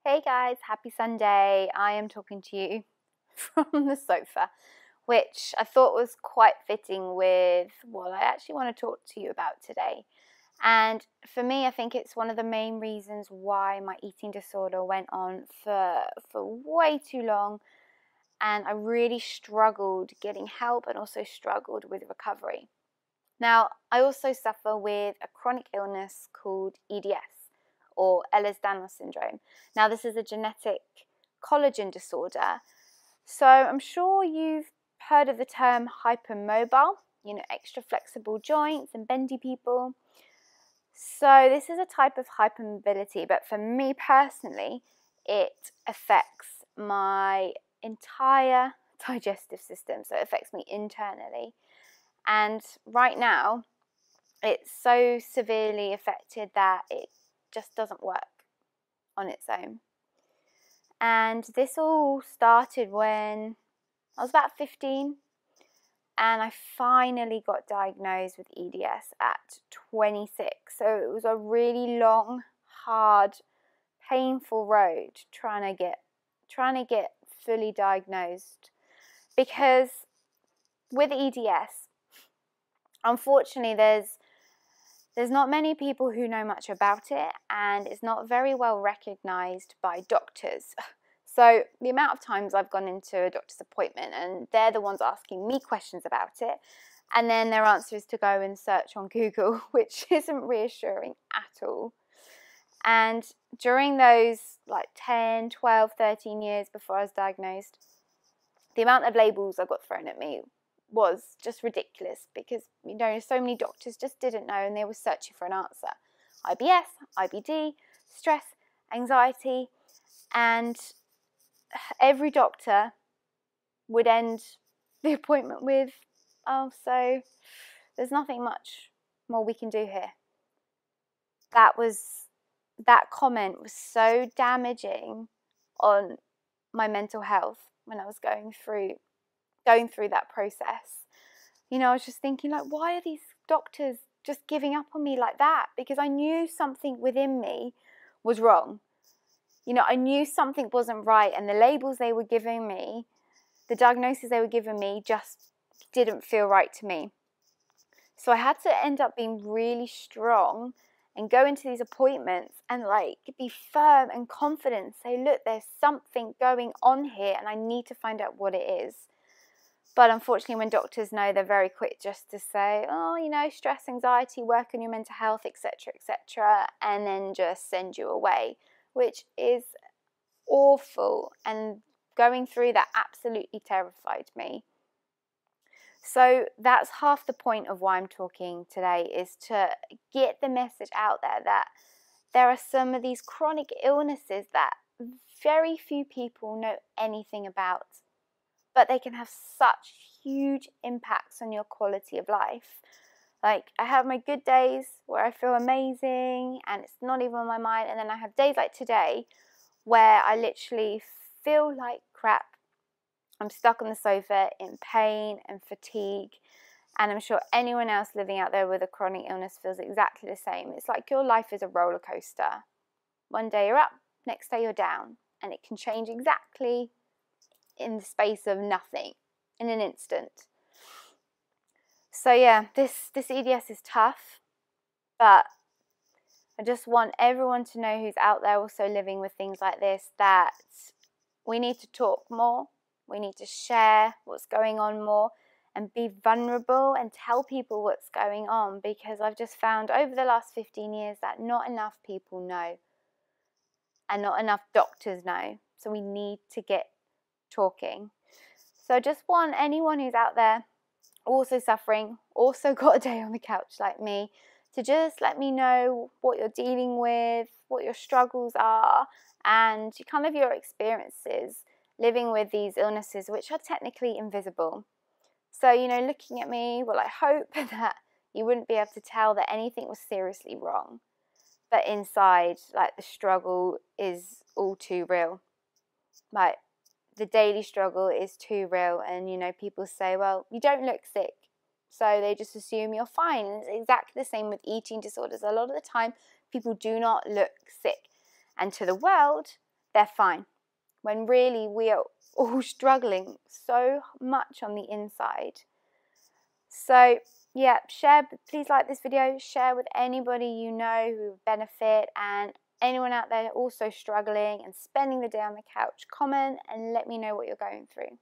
Hey guys, happy Sunday. I am talking to you from the sofa, which I thought was quite fitting with what I actually want to talk to you about today. And for me, I think it's one of the main reasons why my eating disorder went on for way too long, and I really struggled getting help and also struggled with recovery. Now, I also suffer with a chronic illness called EDS, or Ehlers-Danlos syndrome. Now, this is a genetic collagen disorder. So I'm sure you've heard of the term hypermobile, extra flexible joints and bendy people. So this is a type of hypermobility, but for me personally, it affects my entire digestive system. So it affects me internally. And right now, it's so severely affected that it just doesn't work on its own. And this all started when I was about 15, and I finally got diagnosed with EDS at 26. So it was a really long, hard, painful road trying to get fully diagnosed, because with EDS, unfortunately, there's not many people who know much about it, and it's not very well recognized by doctors. So the amount of times I've gone into a doctor's appointment and they're the ones asking me questions about it, and then their answer is to go and search on Google, which isn't reassuring at all. And during those 10, 12, 13 years before I was diagnosed, the amount of labels I got thrown at me was just ridiculous, because so many doctors just didn't know, and they were searching for an answer. IBS, IBD, stress, anxiety, and every doctor would end the appointment with, "Oh, so there's nothing much more we can do here." That comment was so damaging on my mental health when I was going through that process. I was just thinking, why are these doctors just giving up on me like that? Because I knew something within me was wrong. I knew something wasn't right, and the labels they were giving me, the diagnosis they were giving me, just didn't feel right to me. So I had to end up being really strong and go into these appointments and be firm and confident, say, look, there's something going on here and I need to find out what it is. But unfortunately, when doctors know, they're very quick just to say, oh, stress, anxiety, work on your mental health, etc., and then just send you away, which is awful. And going through that absolutely terrified me. So that's half the point of why I'm talking today, is to get the message out there that there are some of these chronic illnesses that very few people know anything about, but they can have such huge impacts on your quality of life. I have my good days where I feel amazing and it's not even on my mind, and then I have days like today where I literally feel like crap. I'm stuck on the sofa in pain and fatigue, and I'm sure anyone else living out there with a chronic illness feels exactly the same. It's like your life is a roller coaster. One day you're up, next day you're down, and it can change exactly in the space of nothing, in an instant. So yeah, this EDS is tough, but I just want everyone to know who's out there also living with things like this, that we need to talk more. We need to share what's going on more and be vulnerable and tell people what's going on, because I've just found over the last 15 years that not enough people know and not enough doctors know. So we need to get talking. So I just want anyone who's out there also suffering, also got a day on the couch like me, to just let me know what you're dealing with, what your struggles are, and your experiences living with these illnesses, which are technically invisible. So, looking at me, well, I hope that you wouldn't be able to tell that anything was seriously wrong. But inside, the struggle is all too real. The daily struggle is too real, and people say, well, you don't look sick, so they just assume you're fine. And it's exactly the same with eating disorders. A lot of the time people do not look sick, and to the world they're fine, when really we are all struggling so much on the inside. So yeah, please like this video, share with anybody you know who would benefit, and anyone out there also struggling and spending the day on the couch, comment and let me know what you're going through.